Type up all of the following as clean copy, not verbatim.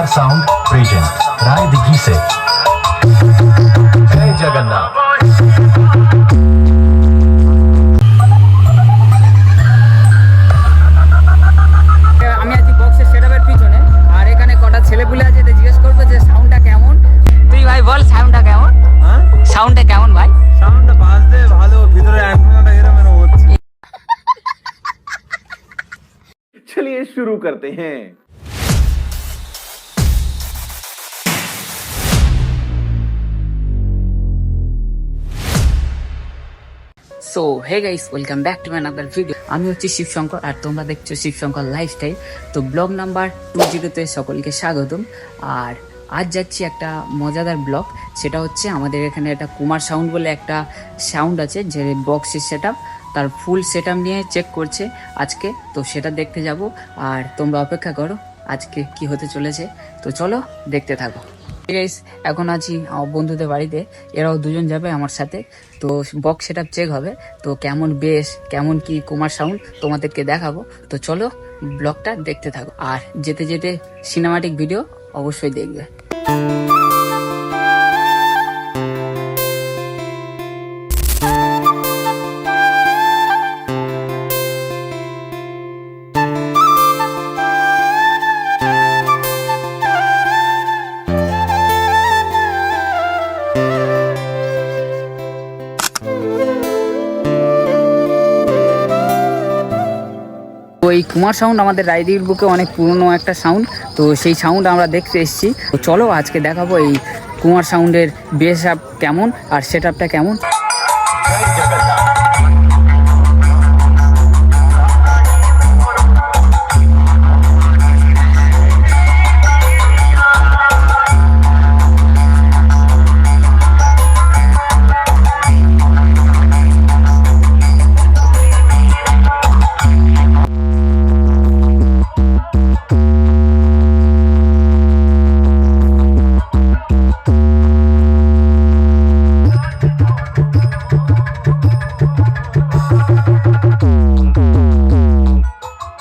Kumar sound present राय दिघी से जय जगन्नाथ। আমি আছি বক্সের সেটআপের পিছনে, আর এখানে কটা ছেলেপুলে আছে, জিজ্ঞেস করবো যে সাউন্ডটা কেমন। তুই ভাই বল সাউন্ডটা কেমন? হ্যাঁ, সাউন্ডটা কেমন ভাই? সাউন্ডটা বাজতে ভালো, ভিতরে অ্যান্টেনাটা এরকম এরকম হচ্ছে। चलिए शुरू करते हैं। So hey guys, welcome back to my another video. আমি হচ্ছি শিবশঙ্কর আর তোমরা দেখছো শিবশঙ্কর লাইফস্টাইল। তো ব্লগ নাম্বার 20-তে সকলকে স্বাগতম। আর আজ যাচ্ছি একটা মজাদার ব্লগ, সেটা হচ্ছে আমাদের এখানে একটা কুমার সাউন্ড বলে একটা সাউন্ড আছে, যে বক্সের সেটআপ, তার ফুল সেটআপ নিয়ে চেক করছে আজকে। তো সেটা দেখতে যাব, আর তোমরা অপেক্ষা করো আজকে কি হতে চলেছে। তো চলো দেখতে থাকো। গাইস, এখন আছি আমার বন্ধুদের বাড়িতে, এরাও দুজন যাবে আমার সাথে। তো বক্স সেটআপ চেক হবে, তো কেমন বেস, কেমন কি কুমার সাউন্ড তোমাদেরকে দেখাবো। তো চলো ব্লগটা দেখতে থাকো, আর যেতে যেতে সিনেমাটিক ভিডিও অবশ্যই দেখবে। তো এই কুমার সাউন্ড আমাদের রায়দিঘির বুকে অনেক পুরনো একটা সাউন্ড, তো সেই সাউন্ড আমরা দেখতে এসেছি। তো চলো আজকে দেখাবো এই কুমার সাউন্ডের বেস আপ কেমন আর সেট আপটা কেমন।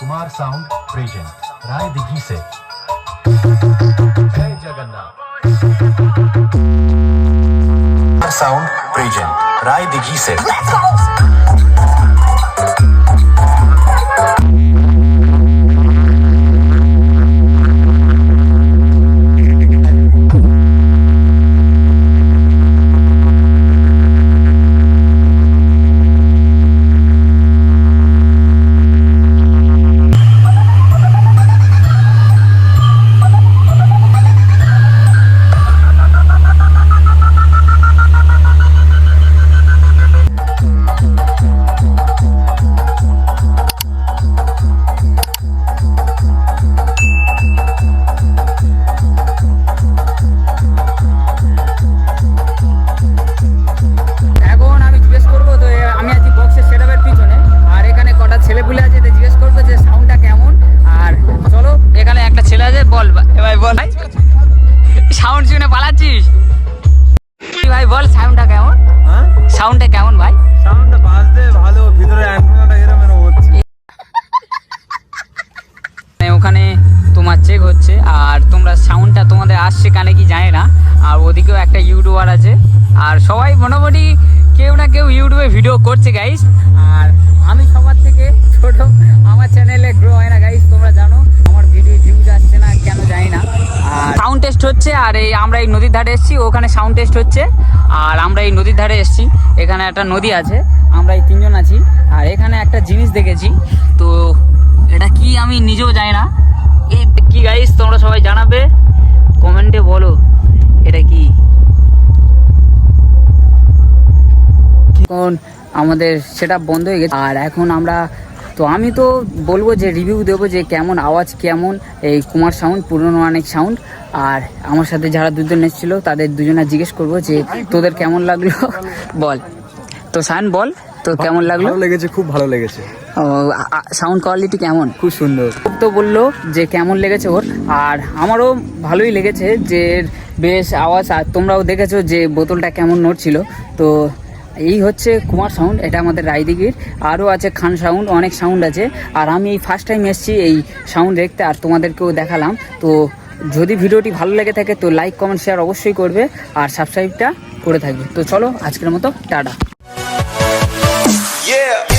कुमार साउंड प्रेजेंट राय दिघी से जय जगन्नाथ। कुमार साउंड प्रेजेंट राय दिघी से সাউন্ড শুনে পালাচ্ছিস? ভাই বল সাউন্ডটা কেমন? হ্যাঁ, সাউন্ডটা কেমন ভাই? সাউন্ডটা বাজতে ভালো, ভিতরে অ্যান্টেনাটা এরকম এরকম হচ্ছে। ওখানে তোমার চেক হচ্ছে, আর তোমরা সাউন্ডটা তোমাদের আসছে কানে কি জানে না। আর ওদিকেও একটা ইউটিউবার আছে, আর সবাই মোটামুটি কেউ না কেউ ইউটিউবে ভিডিও করছে গাইস। আর আমি সবার থেকে ছোট, আমার চ্যানেলে গ্রো হয় না গাইস, তোমরা জানো আমার ভিডিও ভিউজ আসছে না কেন জানি না। আর সাউন্ড টেস্ট হচ্ছে, আর এই আমরা এই নদীর ধারে এসেছি, ওখানে সাউন্ড টেস্ট হচ্ছে। আর আমরা এই নদীর ধারে এসেছি, এখানে একটা নদী আছে, আমরা এই তিনজন আছি। আর এখানে একটা জিনিস দেখেছি, তো এটা কি আমি নিজেও জানি না। এই কি গাইস, তোমরা সবাই জানাবে কমেন্টে, বলো এটা কি। এখন আমাদের সেটা বন্ধ হয়ে গেছে, আর এখন আমরা তো আমি তো বলবো যে রিভিউ দেবো যে কেমন আওয়াজ, কেমন এই কুমার সাউন্ড, পুরনো অনেক সাউন্ড। আর আমার সাথে যারা দুজন এসেছিলো তাদের দুজনে জিজ্ঞেস করবো যে তোদের কেমন লাগলো বল। তো সায়ন বল, তো কেমন লাগলো? ভালো লেগেছে, খুব ভালো লেগেছে। সাউন্ড কোয়ালিটি কেমন? খুব সুন্দর। তো বললো যে কেমন লেগেছে ওর, আর আমারও ভালোই লেগেছে, যে বেশ আওয়াজ। আর তোমরাও দেখেছো যে বোতলটা কেমন নড়ছিল। তো এই হচ্ছে কুমার সাউন্ড, এটা আমাদের রায়দিঘির। আরও আছে খান সাউন্ড, অনেক সাউন্ড আছে। আর আমি এই ফার্স্ট টাইম এসেছি এই সাউন্ড দেখতে, আর তোমাদেরকেও দেখালাম। তো যদি ভিডিওটি ভালো লেগে থাকে তো লাইক কমেন্ট শেয়ার অবশ্যই করবে আর সাবস্ক্রাইবটা করে থাকবে। তো চলো আজকের মতো টাটা। Yeah.